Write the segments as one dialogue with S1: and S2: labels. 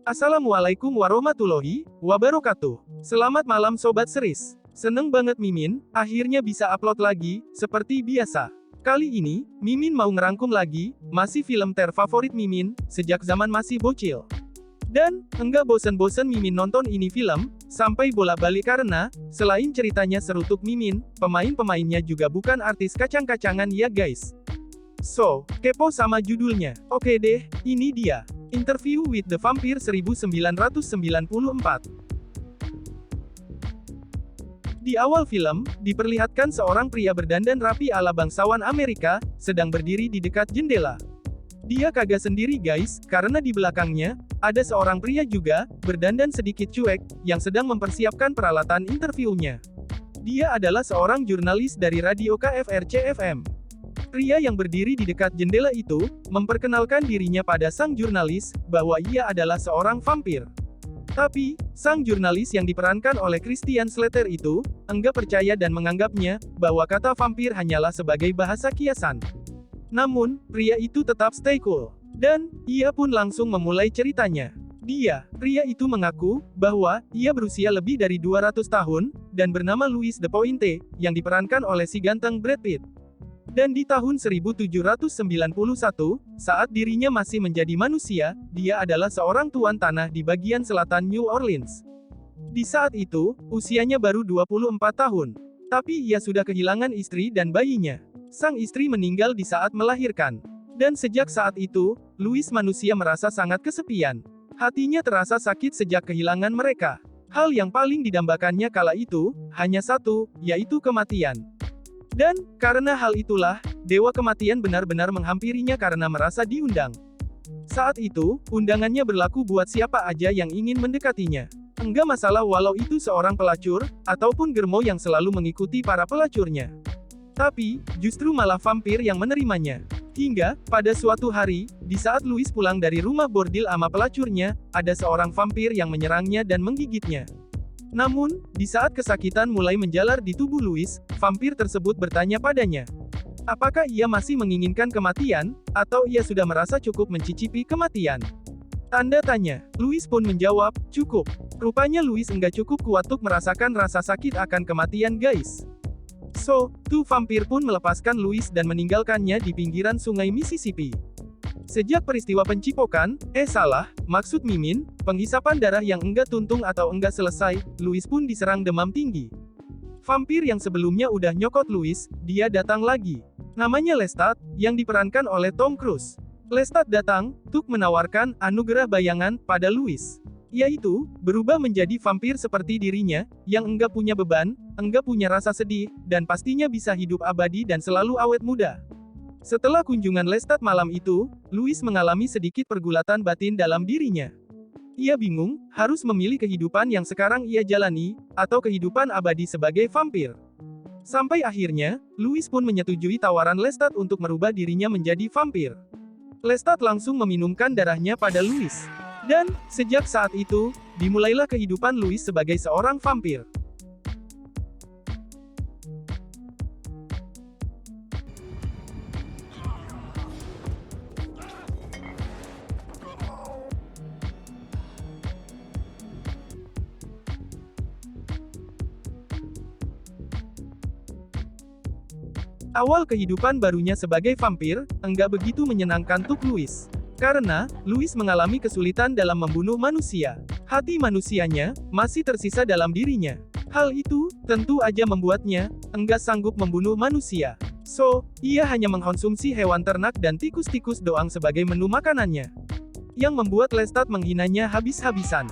S1: Assalamualaikum warahmatullahi wabarakatuh. Selamat malam Sobat Series. Seneng banget Mimin, akhirnya bisa upload lagi, seperti biasa. Kali ini, Mimin mau ngerangkum lagi, masih film terfavorit Mimin, sejak zaman masih bocil. Dan, enggak bosen-bosen Mimin nonton ini film, sampai bolak-balik karena, selain ceritanya serutuk Mimin, pemain-pemainnya juga bukan artis kacang-kacangan ya guys. So, kepo sama judulnya. Oke deh, ini dia. Interview with the Vampire 1994. Di awal film, diperlihatkan seorang pria berdandan rapi ala bangsawan Amerika, sedang berdiri di dekat jendela. Dia kagak sendiri guys, karena di belakangnya, ada seorang pria juga, berdandan sedikit cuek, yang sedang mempersiapkan peralatan interviewnya. Dia adalah seorang jurnalis dari radio KFRC-FM. Pria yang berdiri di dekat jendela itu, memperkenalkan dirinya pada sang jurnalis, bahwa ia adalah seorang vampir. Tapi, sang jurnalis yang diperankan oleh Christian Slater itu, enggak percaya dan menganggapnya, bahwa kata vampir hanyalah sebagai bahasa kiasan. Namun, pria itu tetap stay cool. Dan, ia pun langsung memulai ceritanya. Pria itu mengaku, bahwa, ia berusia lebih dari 200 tahun, dan bernama Louis de Pointe, yang diperankan oleh si ganteng Brad Pitt. Dan di tahun 1791, saat dirinya masih menjadi manusia, dia adalah seorang tuan tanah di bagian selatan New Orleans. Di saat itu, usianya baru 24 tahun. Tapi ia sudah kehilangan istri dan bayinya. Sang istri meninggal di saat melahirkan. Dan sejak saat itu, Louis manusia merasa sangat kesepian. Hatinya terasa sakit sejak kehilangan mereka. Hal yang paling didambakannya kala itu, hanya satu, yaitu kematian. Dan, karena hal itulah, Dewa Kematian benar-benar menghampirinya karena merasa diundang. Saat itu, undangannya berlaku buat siapa aja yang ingin mendekatinya. Enggak masalah walau itu seorang pelacur, ataupun germo yang selalu mengikuti para pelacurnya. Tapi, justru malah vampir yang menerimanya. Hingga, pada suatu hari, di saat Louis pulang dari rumah bordil ama pelacurnya, ada seorang vampir yang menyerangnya dan menggigitnya. Namun, di saat kesakitan mulai menjalar di tubuh Louis, vampir tersebut bertanya padanya. Apakah ia masih menginginkan kematian, atau ia sudah merasa cukup mencicipi kematian? Tanda tanya. Louis pun menjawab, cukup. Rupanya Louis enggak cukup kuat untuk merasakan rasa sakit akan kematian guys. So, tuh vampir pun melepaskan Louis dan meninggalkannya di pinggiran sungai Mississippi. Sejak peristiwa pencipokan, maksud Mimin, penghisapan darah yang enggak tuntung atau enggak selesai, Louis pun diserang demam tinggi. Vampir yang sebelumnya udah nyokot Louis, dia datang lagi. Namanya Lestat, yang diperankan oleh Tom Cruise. Lestat datang, untuk menawarkan anugerah bayangan pada Louis. Yaitu, berubah menjadi vampir seperti dirinya, yang enggak punya beban, enggak punya rasa sedih, dan pastinya bisa hidup abadi dan selalu awet muda. Setelah kunjungan Lestat malam itu, Louis mengalami sedikit pergulatan batin dalam dirinya. Ia bingung, harus memilih kehidupan yang sekarang ia jalani, atau kehidupan abadi sebagai vampir. Sampai akhirnya, Louis pun menyetujui tawaran Lestat untuk merubah dirinya menjadi vampir. Lestat langsung meminumkan darahnya pada Louis. Dan, sejak saat itu, dimulailah kehidupan Louis sebagai seorang vampir. Awal kehidupan barunya sebagai vampir, enggak begitu menyenangkan untuk Louis. Karena, Louis mengalami kesulitan dalam membunuh manusia. Hati manusianya, masih tersisa dalam dirinya. Hal itu, tentu aja membuatnya, enggak sanggup membunuh manusia. So, ia hanya mengkonsumsi hewan ternak dan tikus-tikus doang sebagai menu makanannya. Yang membuat Lestat menghinanya habis-habisan.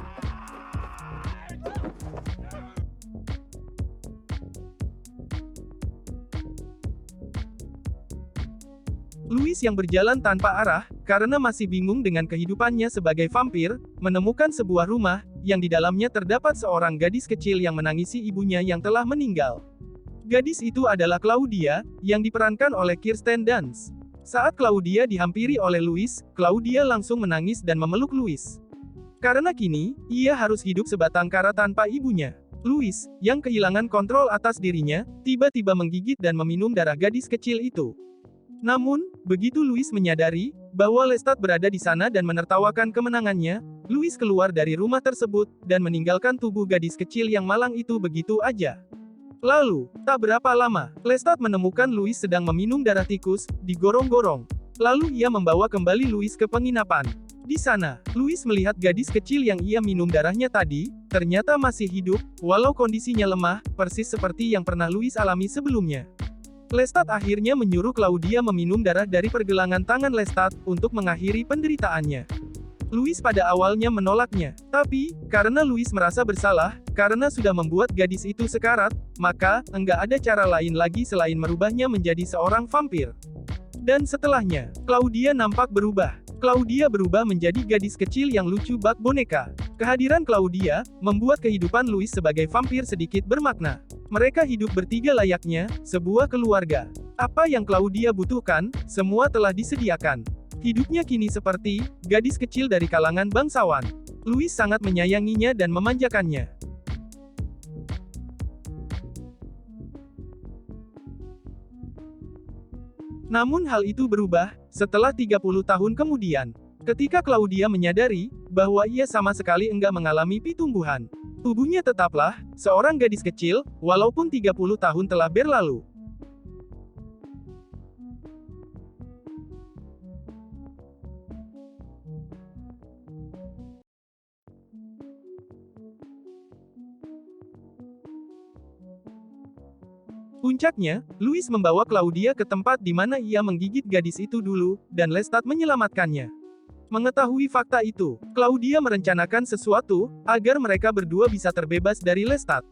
S1: Louis yang berjalan tanpa arah, karena masih bingung dengan kehidupannya sebagai vampir, menemukan sebuah rumah, yang di dalamnya terdapat seorang gadis kecil yang menangisi ibunya yang telah meninggal. Gadis itu adalah Claudia, yang diperankan oleh Kirsten Dunst. Saat Claudia dihampiri oleh Louis, Claudia langsung menangis dan memeluk Louis. Karena kini, ia harus hidup sebatang kara tanpa ibunya. Louis, yang kehilangan kontrol atas dirinya, tiba-tiba menggigit dan meminum darah gadis kecil itu. Namun, begitu Louis menyadari, bahwa Lestat berada di sana dan menertawakan kemenangannya, Louis keluar dari rumah tersebut, dan meninggalkan tubuh gadis kecil yang malang itu begitu aja. Lalu, tak berapa lama, Lestat menemukan Louis sedang meminum darah tikus, digorong-gorong. Lalu ia membawa kembali Louis ke penginapan. Di sana, Louis melihat gadis kecil yang ia minum darahnya tadi, ternyata masih hidup, walau kondisinya lemah, persis seperti yang pernah Louis alami sebelumnya. Lestat akhirnya menyuruh Claudia meminum darah dari pergelangan tangan Lestat, untuk mengakhiri penderitaannya. Louis pada awalnya menolaknya, tapi, karena Louis merasa bersalah, karena sudah membuat gadis itu sekarat, maka, enggak ada cara lain lagi selain merubahnya menjadi seorang vampir. Dan setelahnya, Claudia nampak berubah. Claudia berubah menjadi gadis kecil yang lucu bak boneka. Kehadiran Claudia, membuat kehidupan Louis sebagai vampir sedikit bermakna. Mereka hidup bertiga layaknya, sebuah keluarga. Apa yang Claudia butuhkan, semua telah disediakan. Hidupnya kini seperti, gadis kecil dari kalangan bangsawan. Louis sangat menyayanginya dan memanjakannya. Namun hal itu berubah, setelah 30 tahun kemudian. Ketika Claudia menyadari, bahwa ia sama sekali enggak mengalami pertumbuhan. Tubuhnya tetaplah, seorang gadis kecil, walaupun 30 tahun telah berlalu. Puncaknya, Louis membawa Claudia ke tempat di mana ia menggigit gadis itu dulu, dan Lestat menyelamatkannya. Mengetahui fakta itu, Claudia merencanakan sesuatu, agar mereka berdua bisa terbebas dari Lestat.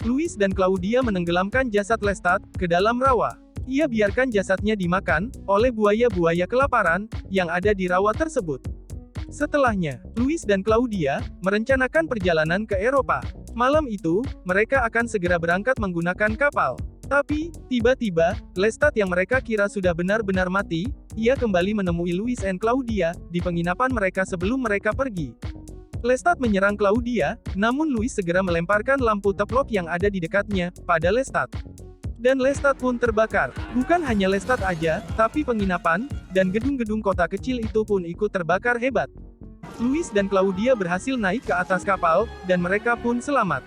S1: Louis dan Claudia menenggelamkan jasad Lestat ke dalam rawa. Ia biarkan jasadnya dimakan oleh buaya-buaya kelaparan yang ada di rawa tersebut. Setelahnya, Louis dan Claudia merencanakan perjalanan ke Eropa. Malam itu, mereka akan segera berangkat menggunakan kapal. Tapi, tiba-tiba, Lestat yang mereka kira sudah benar-benar mati, ia kembali menemui Louis dan Claudia di penginapan mereka sebelum mereka pergi. Lestat menyerang Claudia, namun Louis segera melemparkan lampu teplok yang ada di dekatnya pada Lestat. Dan Lestat pun terbakar. Bukan hanya Lestat aja, tapi penginapan, dan gedung-gedung kota kecil itu pun ikut terbakar hebat. Louis dan Claudia berhasil naik ke atas kapal, dan mereka pun selamat.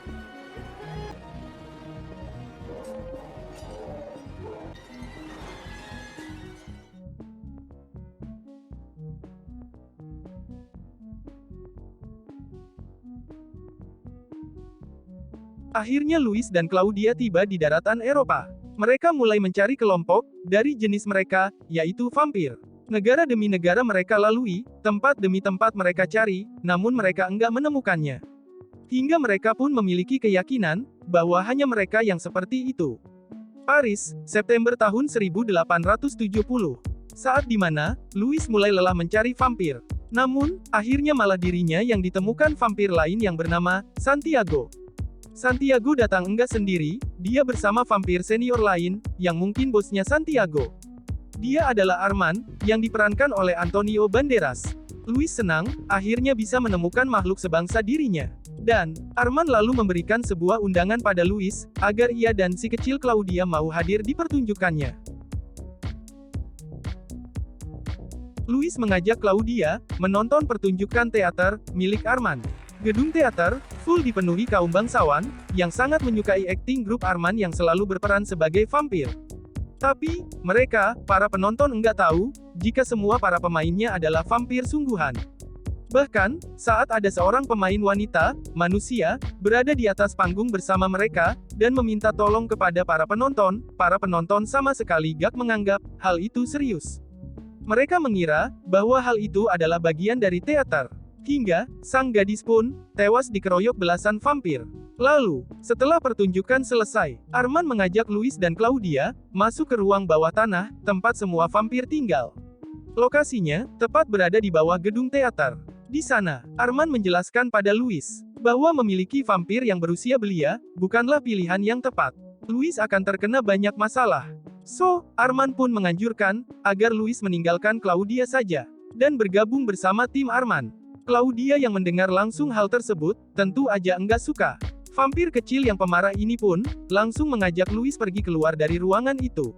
S1: Akhirnya Louis dan Claudia tiba di daratan Eropa. Mereka mulai mencari kelompok, dari jenis mereka, yaitu vampir. Negara demi negara mereka lalui, tempat demi tempat mereka cari, namun mereka enggak menemukannya. Hingga mereka pun memiliki keyakinan, bahwa hanya mereka yang seperti itu. Paris, September tahun 1870. Saat dimana, Louis mulai lelah mencari vampir. Namun, akhirnya malah dirinya yang ditemukan vampir lain yang bernama Santiago. Santiago datang enggak sendiri, dia bersama vampir senior lain, yang mungkin bosnya Santiago. Dia adalah Armand, yang diperankan oleh Antonio Banderas. Louis senang, akhirnya bisa menemukan makhluk sebangsa dirinya. Dan, Armand lalu memberikan sebuah undangan pada Louis, agar ia dan si kecil Claudia mau hadir di pertunjukannya. Louis mengajak Claudia, menonton pertunjukan teater, milik Armand. Gedung teater, full dipenuhi kaum bangsawan, yang sangat menyukai akting grup Armand yang selalu berperan sebagai vampir. Tapi, mereka, para penonton enggak tahu, jika semua para pemainnya adalah vampir sungguhan. Bahkan, saat ada seorang pemain wanita, manusia, berada di atas panggung bersama mereka, dan meminta tolong kepada para penonton sama sekali gak menganggap hal itu serius. Mereka mengira, bahwa hal itu adalah bagian dari teater. Hingga, sang gadis pun, tewas dikeroyok belasan vampir. Lalu, setelah pertunjukan selesai, Armand mengajak Louis dan Claudia, masuk ke ruang bawah tanah, tempat semua vampir tinggal. Lokasinya, tepat berada di bawah gedung teater. Di sana, Armand menjelaskan pada Louis, bahwa memiliki vampir yang berusia belia, bukanlah pilihan yang tepat. Louis akan terkena banyak masalah. So, Arman pun menganjurkan agar Louis meninggalkan Claudia saja dan bergabung bersama tim Arman. Claudia yang mendengar langsung hal tersebut, tentu aja enggak suka. Vampir kecil yang pemarah ini pun langsung mengajak Louis pergi keluar dari ruangan itu.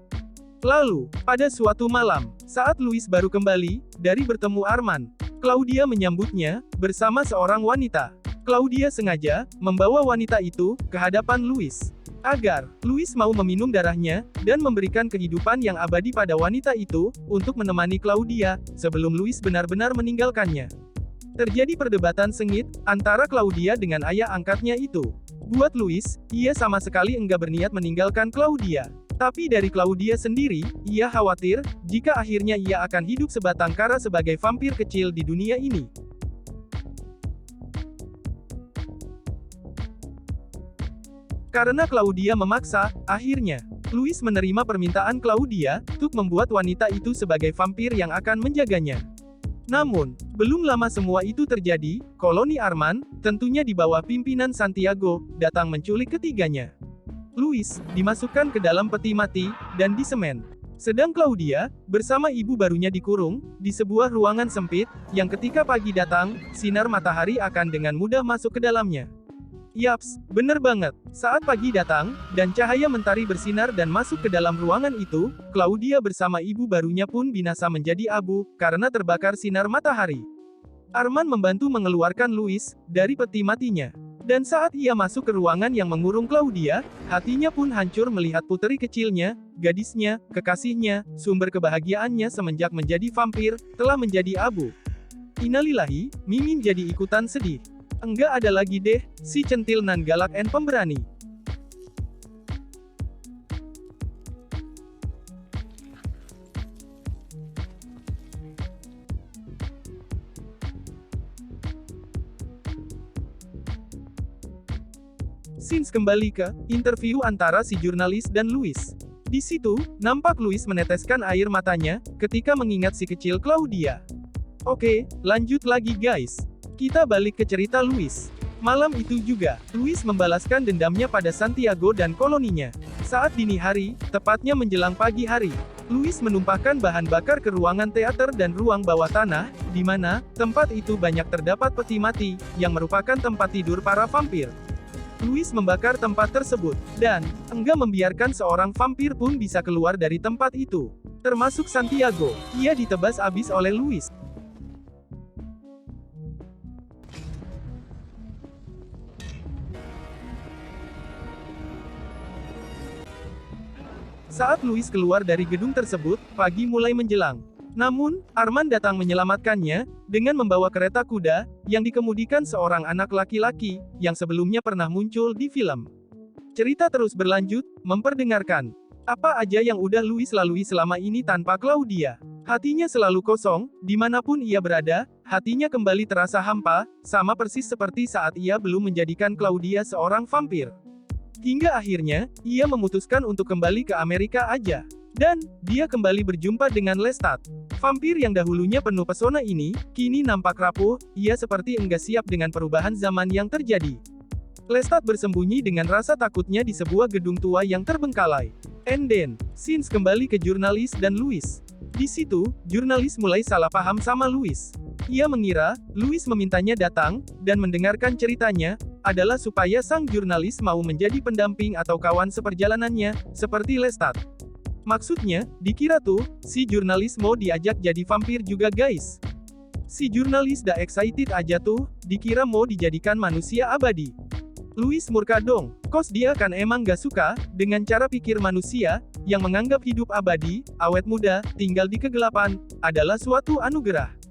S1: Lalu, pada suatu malam, saat Louis baru kembali dari bertemu Arman, Claudia menyambutnya bersama seorang wanita. Claudia sengaja membawa wanita itu ke hadapan Louis agar Louis mau meminum darahnya dan memberikan kehidupan yang abadi pada wanita itu untuk menemani Claudia sebelum Louis benar-benar meninggalkannya. Terjadi perdebatan sengit antara Claudia dengan ayah angkatnya itu. Buat Louis, ia sama sekali enggak berniat meninggalkan Claudia. Tapi dari Claudia sendiri, ia khawatir jika akhirnya ia akan hidup sebatang kara sebagai vampir kecil di dunia ini. Karena Claudia memaksa, akhirnya Louis menerima permintaan Claudia untuk membuat wanita itu sebagai vampir yang akan menjaganya. Namun, belum lama semua itu terjadi, koloni Arman, tentunya di bawah pimpinan Santiago, datang menculik ketiganya. Louis dimasukkan ke dalam peti mati dan disemen. Sedang Claudia bersama ibu barunya dikurung di sebuah ruangan sempit yang ketika pagi datang, sinar matahari akan dengan mudah masuk ke dalamnya. Yaps, bener banget. Saat pagi datang, dan cahaya mentari bersinar dan masuk ke dalam ruangan itu, Claudia bersama ibu barunya pun binasa menjadi abu, karena terbakar sinar matahari. Arman membantu mengeluarkan Louis dari peti matinya. Dan saat ia masuk ke ruangan yang mengurung Claudia, hatinya pun hancur melihat puteri kecilnya, gadisnya, kekasihnya, sumber kebahagiaannya semenjak menjadi vampir, telah menjadi abu. Innalillahi, Mimin jadi ikutan sedih. Enggak ada lagi deh, si centil nan galak and pemberani. Scenes kembali ke interview antara si jurnalis dan Louis. Di situ, nampak Louis meneteskan air matanya ketika mengingat si kecil Claudia. Oke, lanjut lagi guys. Kita balik ke cerita Louis. Malam itu juga, Louis membalaskan dendamnya pada Santiago dan koloninya. Saat dini hari, tepatnya menjelang pagi hari, Louis menumpahkan bahan bakar ke ruangan teater dan ruang bawah tanah, di mana tempat itu banyak terdapat peti mati, yang merupakan tempat tidur para vampir. Louis membakar tempat tersebut, dan enggak membiarkan seorang vampir pun bisa keluar dari tempat itu. Termasuk Santiago, ia ditebas abis oleh Louis. Saat Louis keluar dari gedung tersebut, pagi mulai menjelang. Namun, Arman datang menyelamatkannya, dengan membawa kereta kuda, yang dikemudikan seorang anak laki-laki, yang sebelumnya pernah muncul di film. Cerita terus berlanjut, memperdengarkan apa aja yang udah Louis lalui selama ini tanpa Claudia. Hatinya selalu kosong, dimanapun ia berada, hatinya kembali terasa hampa, sama persis seperti saat ia belum menjadikan Claudia seorang vampir. Hingga akhirnya, ia memutuskan untuk kembali ke Amerika aja. Dan, dia kembali berjumpa dengan Lestat. Vampir yang dahulunya penuh pesona ini, kini nampak rapuh, ia seperti enggak siap dengan perubahan zaman yang terjadi. Lestat bersembunyi dengan rasa takutnya di sebuah gedung tua yang terbengkalai. And then, scenes kembali ke jurnalis dan Louis. Di situ, jurnalis mulai salah paham sama Louis. Ia mengira, Louis memintanya datang, dan mendengarkan ceritanya, adalah supaya sang jurnalis mau menjadi pendamping atau kawan seperjalanannya, seperti Lestat. Maksudnya, dikira tuh, si jurnalis mau diajak jadi vampir juga guys. Si jurnalis dah excited aja tuh, dikira mau dijadikan manusia abadi. Louis murka dong, kos dia kan emang gak suka, dengan cara pikir manusia, yang menganggap hidup abadi, awet muda, tinggal di kegelapan, adalah suatu anugerah.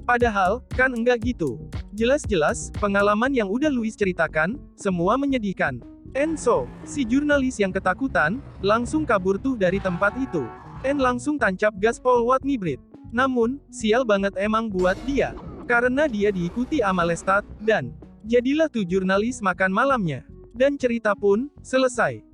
S1: Padahal, kan enggak gitu. Jelas-jelas, pengalaman yang udah Louis ceritakan, semua menyedihkan. And so, si jurnalis yang ketakutan, langsung kabur tuh dari tempat itu. And langsung tancap gas polwat ngibrit. Namun, sial banget emang buat dia. Karena dia diikuti sama Lestat, dan jadilah tuh jurnalis makan malamnya. Dan cerita pun selesai.